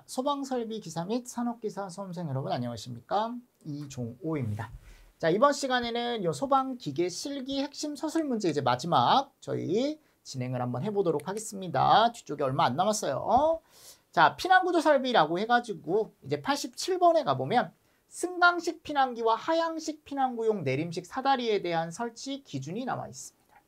소방설비 기사 및 산업기사 수험생 여러분 안녕하십니까? 이종호입니다. 자, 이번 시간에는 요 소방기계 실기 핵심 서술 문제 이제 마지막 저희 진행을 한번 해보도록 하겠습니다. 뒤쪽에 얼마 안 남았어요. 자, 피난구조 설비라고 해가지고 이제 87번에 가보면 승강식 피난기와 하향식 피난구용 내림식 사다리에 대한 설치 기준이 나와 있습니다.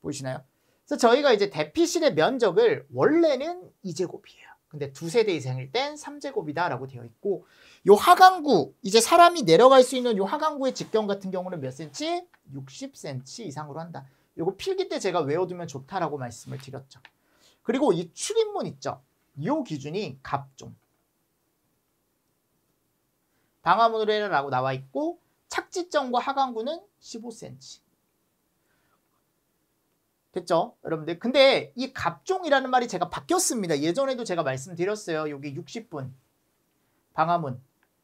보이시나요? 그래서 저희가 이제 대피실의 면적을 원래는 2제곱이에요. 근데 2세대 이상일 땐 3제곱이다 라고 되어 있고, 요 하강구, 이제 사람이 내려갈 수 있는 요 하강구의 직경 같은 경우는 몇 cm? 60cm 이상으로 한다. 요거 필기 때 제가 외워두면 좋다라고 말씀을 드렸죠. 그리고 이 출입문 있죠. 요 기준이 갑종. 방화문으로 해라라고 나와 있고, 착지점과 하강구는 15cm. 됐죠? 여러분들. 근데 이 갑종이라는 말이 제가 바뀌었습니다. 예전에도 제가 말씀드렸어요. 여기 60분 방화문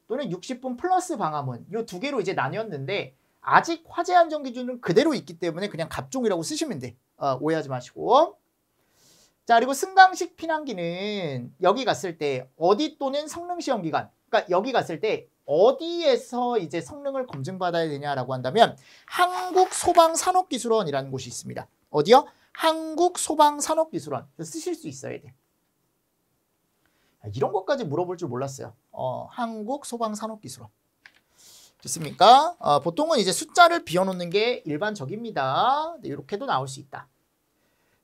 또는 60분 플러스 방화문 이 두 개로 이제 나뉘었는데 아직 화재 안전 기준은 그대로 있기 때문에 그냥 갑종이라고 쓰시면 돼. 오해하지 마시고. 자, 그리고 승강식 피난기는 여기 갔을 때 어디 또는 성능 시험 기간. 그러니까 여기 갔을 때 어디에서 이제 성능을 검증받아야 되냐라고 한다면 한국소방산업기술원이라는 곳이 있습니다. 어디요? 한국소방산업기술원. 쓰실 수 있어야 돼. 이런 것까지 물어볼 줄 몰랐어요. 한국소방산업기술원. 됐습니까? 보통은 이제 숫자를 비워놓는 게 일반적입니다. 네, 이렇게도 나올 수 있다.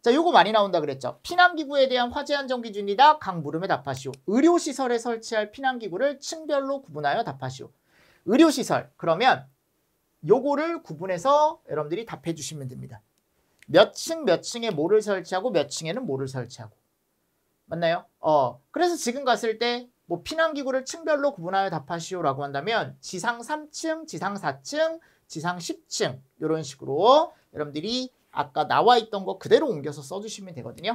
자, 요거 많이 나온다 그랬죠. 피난기구에 대한 화재 안전 기준이다. 각 물음에 답하시오. 의료시설에 설치할 피난기구를 층별로 구분하여 답하시오. 의료시설. 그러면 요거를 구분해서 여러분들이 답해 주시면 됩니다. 몇 층에 뭐를 설치하고 몇 층에는 뭐를 설치하고. 맞나요? 그래서 지금 갔을 때 뭐 피난기구를 층별로 구분하여 답하시오라고 한다면 지상 3층, 지상 4층, 지상 10층 이런 식으로 여러분들이 아까 나와 있던 거 그대로 옮겨서 써주시면 되거든요.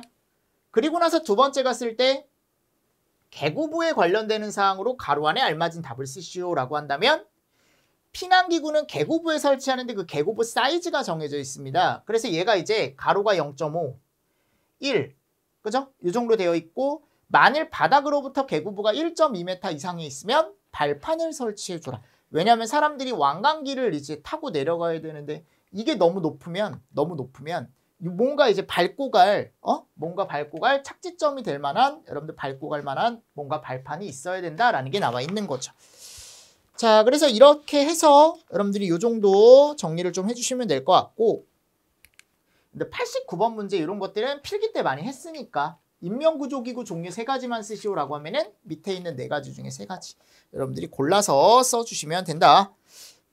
그리고 나서 두 번째 갔을 때 계구부에 관련되는 사항으로 가로 안에 알맞은 답을 쓰시오라고 한다면 피난기구는 계구부에 설치하는데 그 계구부 사이즈가 정해져 있습니다. 그래서 얘가 이제 가로가 0.5, 1, 그죠? 이 정도 되어 있고 만일 바닥으로부터 계구부가 1.2m 이상에 있으면 발판을 설치해줘라. 왜냐하면 사람들이 왕관길을 이제 타고 내려가야 되는데 이게 너무 높으면 뭔가 이제 밟고 갈 착지점이 될 만한 여러분들 밟고 갈 만한 뭔가 발판이 있어야 된다라는 게 나와 있는 거죠. 자, 그래서 이렇게 해서 여러분들이 이 정도 정리를 좀 해주시면 될 것 같고, 근데 89번 문제 이런 것들은 필기 때 많이 했으니까 인명구조기구 종류 3가지만 쓰시오라고 하면은 밑에 있는 4가지 중에 3가지 여러분들이 골라서 써주시면 된다.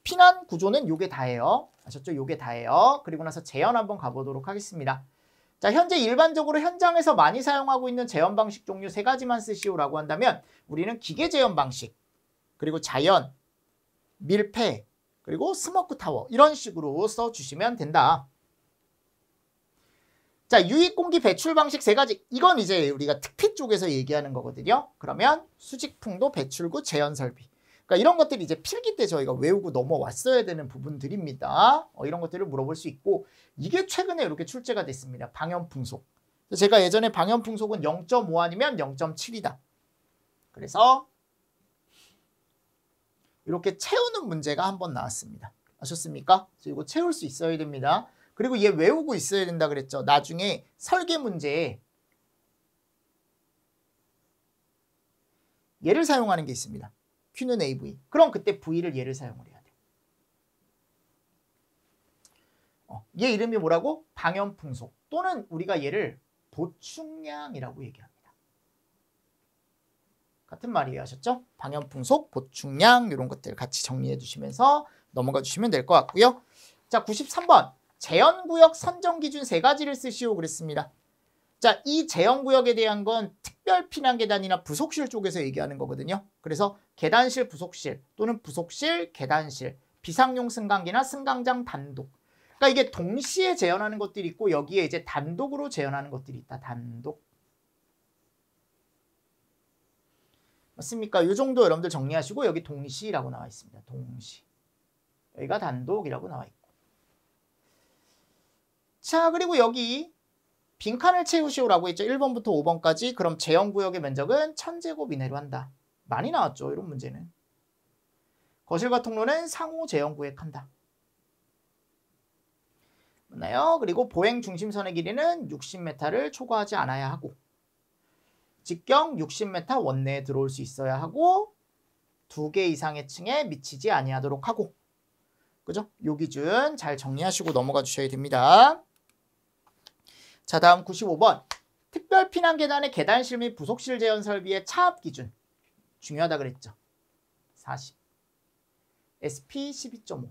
피난 구조는 요게 다예요. 아셨죠? 요게 다예요. 그리고 나서 재현 한번 가보도록 하겠습니다. 자, 현재 일반적으로 현장에서 많이 사용하고 있는 재현 방식 종류 3가지만 쓰시오라고 한다면 우리는 기계 재현 방식, 그리고 자연, 밀폐, 그리고 스모크 타워 이런 식으로 써주시면 된다. 자, 유입공기 배출 방식 3가지. 이건 이제 우리가 특피 쪽에서 얘기하는 거거든요. 그러면 수직풍도 배출구 재현 설비. 그러니까 이런 것들이 이제 필기 때 저희가 외우고 넘어왔어야 되는 부분들입니다. 이런 것들을 물어볼 수 있고 이게 최근에 이렇게 출제가 됐습니다. 방염풍속. 제가 예전에 방염풍속은 0.5 아니면 0.7이다. 그래서 이렇게 채우는 문제가 한번 나왔습니다. 아셨습니까? 그래서 이거 채울 수 있어야 됩니다. 그리고 얘 외우고 있어야 된다 그랬죠. 나중에 설계 문제에 얘를 사용하는 게 있습니다. Q는 AV. 그럼 그때 V를 얘를 사용을 해야 돼. 얘 이름이 뭐라고? 방염풍속. 또는 우리가 얘를 보충량이라고 얘기합니다. 같은 말이에요. 아셨죠? 방염풍속, 보충량 이런 것들 같이 정리해 주시면서 넘어가 주시면 될 것 같고요. 자, 93번. 재현구역 선정기준 3가지를 쓰시오 그랬습니다. 자, 이 재현구역에 대한 건 특별 피난계단이나 부속실 쪽에서 얘기하는 거거든요. 그래서 계단실, 부속실 또는 부속실, 계단실, 비상용 승강기나 승강장 단독. 그러니까 이게 동시에 재현하는 것들이 있고 여기에 이제 단독으로 재현하는 것들이 있다. 단독. 맞습니까? 이 정도 여러분들 정리하시고 여기 동시라고 나와 있습니다. 동시. 여기가 단독이라고 나와 있고. 자, 그리고 여기 빈칸을 채우시오라고 했죠. 1번부터 5번까지. 그럼 제형구역의 면적은 1000제곱 이내로 한다. 많이 나왔죠. 이런 문제는. 거실과 통로는 상호 제형구획한다. 맞나요? 그리고 보행 중심선의 길이는 60m를 초과하지 않아야 하고 직경 60m 원내에 들어올 수 있어야 하고 2개 이상의 층에 미치지 아니하도록 하고 그죠? 요 기준 잘 정리하시고 넘어가 주셔야 됩니다. 자, 다음 95번. 특별 피난 계단의 계단실 및 부속실 재현 설비의 차압 기준. 중요하다 그랬죠. 40. SP 12.5.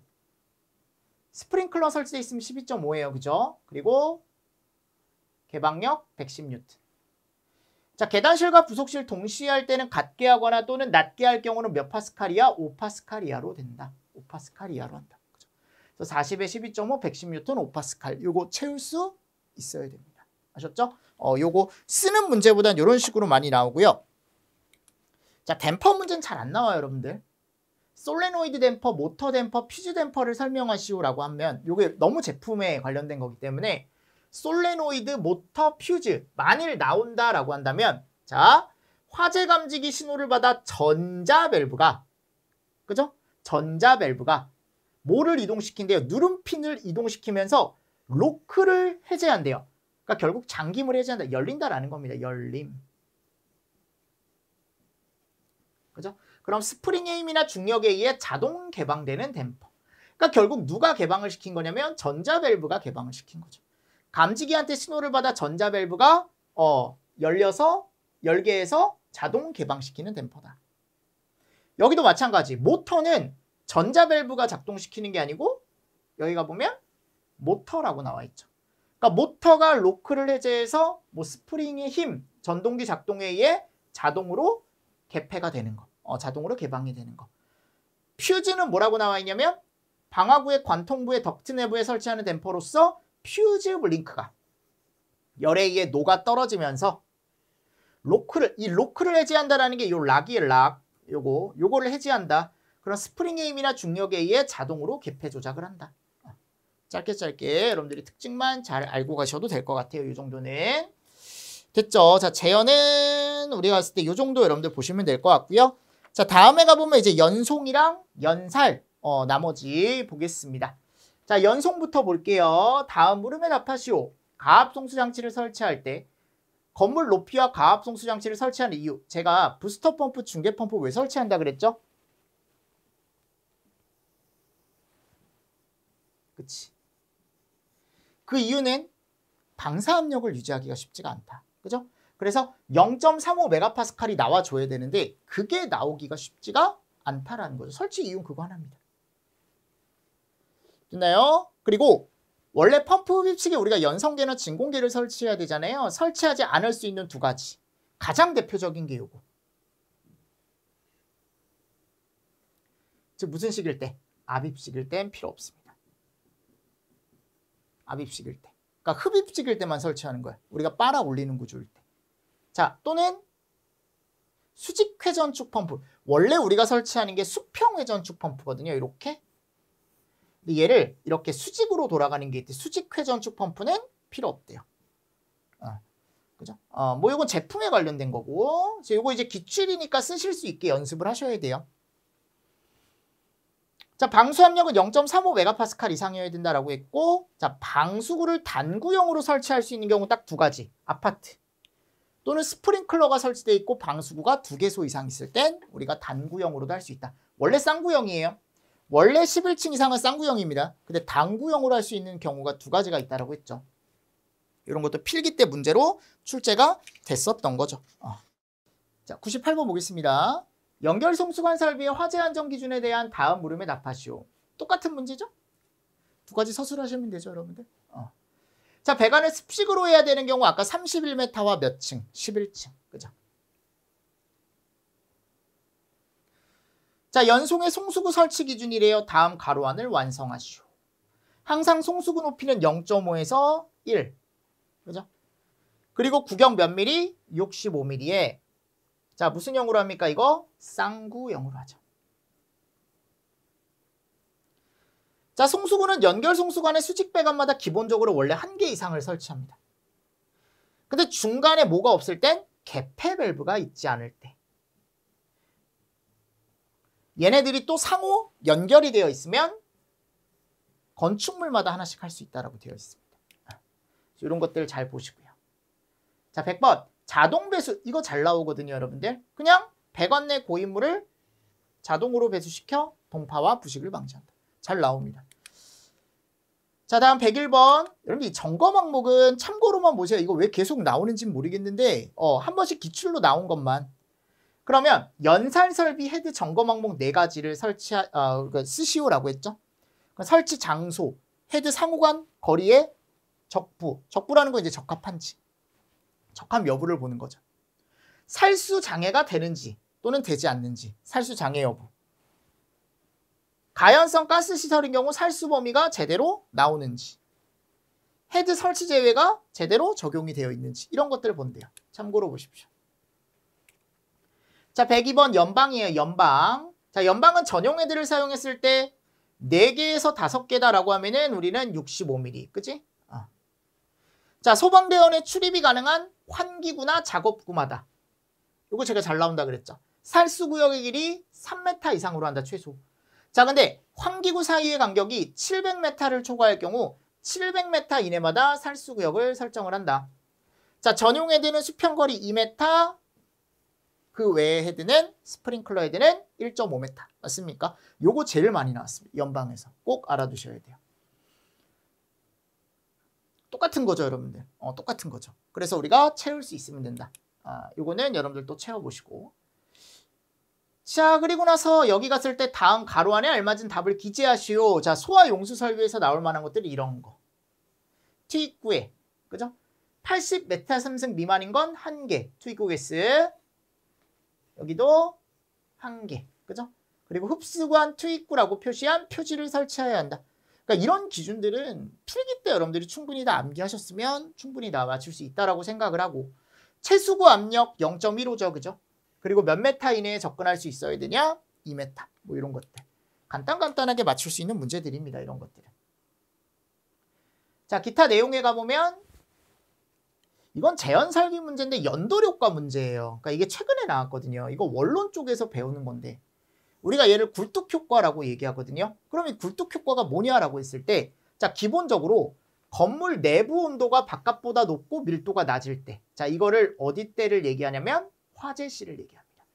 스프링클러 설치되어 있으면 12.5예요. 그죠? 그리고 개방력 110N. 자, 계단실과 부속실 동시에 할 때는 같게 하거나 또는 낮게 할 경우는 몇 파스칼이야? 5파스칼 이하로 된다. 5파스칼 이하로 한다. 그죠? 그래서 40에 12.5, 110N, 5파스칼. 요거 채울 수 있어야 됩니다. 아셨죠? 요거 쓰는 문제보단 이런 식으로 많이 나오고요. 자, 댐퍼 문제는 잘 안 나와요, 여러분들. 솔레노이드 댐퍼, 모터 댐퍼, 퓨즈 댐퍼를 설명하시오라고 하면 요게 너무 제품에 관련된 거기 때문에 솔레노이드, 모터, 퓨즈 만일 나온다라고 한다면 자, 화재 감지기 신호를 받아 전자 밸브가 그죠? 전자 밸브가 뭐를 이동시킨대요? 누름핀을 이동시키면서 로크를 해제한대요. 그러니까 결국 잠김을 해제한다. 열린다라는 겁니다. 열림. 그죠? 그럼 스프링의 힘이나 중력에 의해 자동 개방되는 댐퍼. 그러니까 결국 누가 개방을 시킨 거냐면 전자 밸브가 개방을 시킨 거죠. 감지기한테 신호를 받아 전자 밸브가 열게 해서 자동 개방시키는 댐퍼다. 여기도 마찬가지. 모터는 전자 밸브가 작동시키는 게 아니고 여기가 보면 모터라고 나와 있죠. 그러니까 모터가 로크를 해제해서 스프링의 힘, 전동기 작동에 의해 자동으로 개폐가 되는 거. 자동으로 개방이 되는 거. 퓨즈는 뭐라고 나와 있냐면 방화구의 관통부의 덕트 내부에 설치하는 댐퍼로서 퓨즈 링크가 열에 의해 녹아 떨어지면서 로크를 해제한다라는 게 요 락이에요. 락. 요거를 해제한다. 그런 스프링의 힘이나 중력에 의해 자동으로 개폐 조작을 한다. 짧게 여러분들이 특징만 잘 알고 가셔도 될 것 같아요. 이 정도는. 됐죠? 자, 재현은 우리가 봤을 때 이 정도 여러분들 보시면 될 것 같고요. 자, 다음에 가보면 이제 연송이랑 연살 나머지 보겠습니다. 자, 연송부터 볼게요. 다음 물음에 답하시오. 가압송수 장치를 설치할 때 건물 높이와 가압송수 장치를 설치하는 이유. 제가 부스터 펌프, 중계 펌프 왜 설치한다 그랬죠? 그치. 그 이유는 방사압력을 유지하기가 쉽지가 않다. 그죠? 그래서 0.35메가파스칼이 나와줘야 되는데 그게 나오기가 쉽지가 않다라는 거죠. 설치 이유는 그거 하나입니다. 됐나요? 그리고 원래 펌프 흡입식에 우리가 연성계나 진공계를 설치해야 되잖아요. 설치하지 않을 수 있는 두 가지. 가장 대표적인 게 요거. 즉 무슨 식일 때? 압입식일 땐 필요 없습니다. 압입식일 때. 그러니까 흡입식일 때만 설치하는 거예요. 우리가 빨아 올리는 구조일 때. 자, 또는 수직 회전축 펌프. 원래 우리가 설치하는 게 수평 회전축 펌프거든요. 이렇게. 근데 얘를 이렇게 수직으로 돌아가는 게 있대. 수직 회전축 펌프는 필요 없대요. 그죠? 뭐 이건 제품에 관련된 거고. 이거 이제 기출이니까 쓰실 수 있게 연습을 하셔야 돼요. 자, 방수압력은 0.35메가파스칼 이상이어야 된다라고 했고, 자, 방수구를 단구형으로 설치할 수 있는 경우 딱 두 가지. 아파트 또는 스프링클러가 설치되어 있고 방수구가 2개소 이상 있을 땐 우리가 단구형으로도 할 수 있다. 원래 쌍구형이에요. 원래 11층 이상은 쌍구형입니다. 근데 단구형으로 할 수 있는 경우가 두 가지가 있다고 했죠. 이런 것도 필기 때 문제로 출제가 됐었던 거죠. 자, 98번 보겠습니다. 연결 송수관 설비의 화재 안전 기준에 대한 다음 물음에 답하시오. 똑같은 문제죠? 두 가지 서술하시면 되죠, 여러분들. 자, 배관을 습식으로 해야 되는 경우 아까 31m와 몇 층? 11층. 그죠? 자, 연송의 송수구 설치 기준이래요. 다음 가로안을 완성하시오. 항상 송수구 높이는 0.5에서 1. 그죠? 그리고 구경 몇 미리? 65mm에 자, 무슨 형으로 합니까? 이거 쌍구형으로 하죠. 자, 송수구는 연결 송수관의 수직 배관마다 기본적으로 원래 1개 이상을 설치합니다. 근데 중간에 뭐가 없을 땐 개폐 밸브가 있지 않을 때. 얘네들이 또 상호 연결이 되어 있으면 건축물마다 하나씩 할 수 있다고 되어 있습니다. 이런 것들 잘 보시고요. 자, 100번. 자동 배수. 이거 잘 나오거든요, 여러분들. 그냥 배관 내 고인물을 자동으로 배수시켜 동파와 부식을 방지한다. 잘 나옵니다. 자, 다음 101번. 여러분들 이 점검 항목은 참고로만 보세요. 이거 왜 계속 나오는지 모르겠는데 한 번씩 기출로 나온 것만. 그러면 연산 설비 헤드 점검 항목 4가지를 쓰시오라고 했죠. 설치 장소, 헤드 상호간 거리의 적부. 적부라는 건 이제 적합한지. 적합 여부를 보는 거죠. 살수 장애가 되는지 또는 되지 않는지. 살수 장애 여부. 가연성 가스 시설인 경우 살수 범위가 제대로 나오는지. 헤드 설치 제외가 제대로 적용이 되어 있는지. 이런 것들을 본대요. 참고로 보십시오. 자, 102번 연방이에요. 연방. 자, 연방은 전용 헤드를 사용했을 때 4개에서 5개다라고 하면은 우리는 65mm. 그지? 자, 소방대원의 출입이 가능한 환기구나 작업구마다. 이거 제가 잘 나온다 그랬죠. 살수구역의 길이 3m 이상으로 한다, 최소. 자, 근데 환기구 사이의 간격이 700m를 초과할 경우 700m 이내마다 살수구역을 설정을 한다. 자, 전용 헤드는 수평거리 2m, 그 외의 헤드는 스프링클러 헤드는 1.5m. 맞습니까? 요거 제일 많이 나왔습니다. 연방에서. 꼭 알아두셔야 돼요. 똑같은 거죠, 여러분들. 똑같은 거죠. 그래서 우리가 채울 수 있으면 된다. 요거는 여러분들 또 채워보시고. 자, 그리고 나서 여기 갔을 때 다음 가로 안에 알맞은 답을 기재하시오. 자, 소화 용수 설비에서 나올 만한 것들이 이런 거. 투입구에, 그죠? 80m 3승 미만인 건 1개. 투입구 개수. 여기도 1개. 그죠? 그리고 흡수관 투입구라고 표시한 표지를 설치해야 한다. 그러니까 이런 기준들은 필기 때 여러분들이 충분히 다 암기하셨으면 충분히 다 맞출 수 있다라고 생각을 하고, 채수구 압력 0.15죠. 그죠? 그리고 몇 메타 이내에 접근할 수 있어야 되냐? 2m. 뭐 이런 것들. 간단하게 맞출 수 있는 문제들입니다. 이런 것들은. 자, 기타 내용에 가보면 이건 재현 설비 문제인데 연도료과 문제예요. 그러니까 이게 최근에 나왔거든요. 이거 원론 쪽에서 배우는 건데 우리가 얘를 굴뚝효과라고 얘기하거든요. 그럼 이 굴뚝효과가 뭐냐라고 했을 때, 자, 기본적으로 건물 내부 온도가 바깥보다 높고 밀도가 낮을 때, 자, 이거를 어디 때를 얘기하냐면 화재 시를 얘기합니다.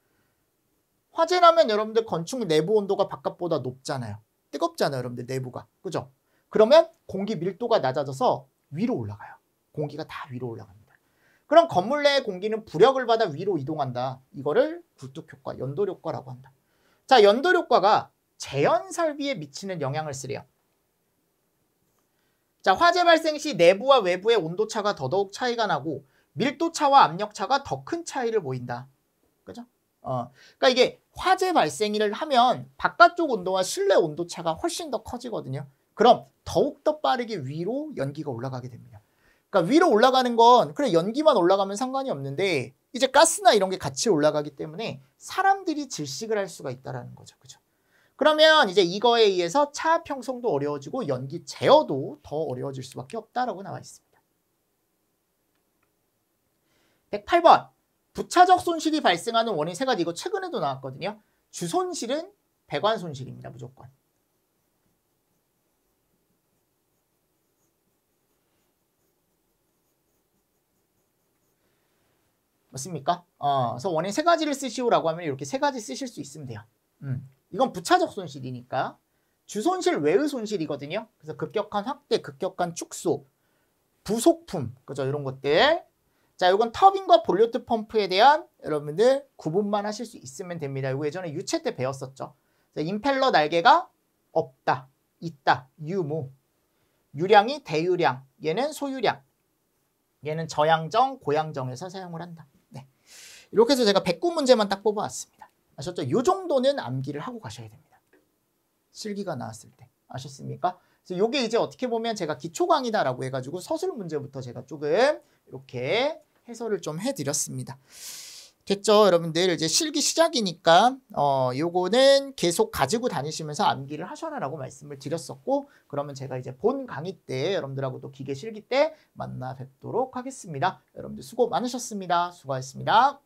화재 나면 여러분들 건축 내부 온도가 바깥보다 높잖아요. 뜨겁잖아요, 여러분들 내부가. 그죠? 그러면 공기 밀도가 낮아져서 위로 올라가요. 공기가 다 위로 올라갑니다. 그럼 건물 내의 공기는 부력을 받아 위로 이동한다. 이거를 굴뚝효과, 연도효과라고 한다. 자, 연도효과가 재현 설비에 미치는 영향을 쓰래요. 자, 화재 발생 시 내부와 외부의 온도차가 더더욱 차이가 나고 밀도차와 압력차가 더 큰 차이를 보인다. 그죠? 그러니까 이게 화재 발생을 하면 바깥쪽 온도와 실내 온도차가 훨씬 더 커지거든요. 그럼 더욱더 빠르게 위로 연기가 올라가게 됩니다. 그러니까 위로 올라가는 건 그래 연기만 올라가면 상관이 없는데 이제 가스나 이런 게 같이 올라가기 때문에 사람들이 질식을 할 수가 있다는 거죠. 그죠? 그러면 이제 이거에 의해서 차 평송도 어려워지고 연기 제어도 더 어려워질 수밖에 없다라고 나와 있습니다. 108번. 부차적 손실이 발생하는 원인 3가지. 이거 최근에도 나왔거든요. 주손실은 배관 손실입니다. 무조건. 맞습니까? 그래서 원인 3가지를 쓰시오라고 하면 이렇게 3가지 쓰실 수 있으면 돼요. 이건 부차적 손실이니까. 주손실 외의 손실이거든요. 그래서 급격한 확대, 급격한 축소, 부속품, 그죠? 이런 것들. 자, 이건 터빈과 볼료트 펌프에 대한 여러분들 구분만 하실 수 있으면 됩니다. 이거 예전에 유체 때 배웠었죠. 임펠러 날개가 없다, 있다, 유무. 유량이 대유량, 얘는 소유량. 얘는 저양정, 고양정에서 사용을 한다. 네. 이렇게 해서 제가 109문제만 딱 뽑아왔습니다. 아셨죠? 이 정도는 암기를 하고 가셔야 됩니다. 실기가 나왔을 때. 아셨습니까? 그래서 이게 이제 어떻게 보면 제가 기초 강의다라고 해가지고 서술 문제부터 제가 조금 이렇게 해설을 좀 해드렸습니다. 됐죠? 여러분들 이제 실기 시작이니까 요거는 계속 가지고 다니시면서 암기를 하셔라라고 말씀을 드렸었고, 그러면 제가 이제 본 강의 때 여러분들하고도 기계 실기 때 만나 뵙도록 하겠습니다. 여러분들 수고 많으셨습니다. 수고하셨습니다.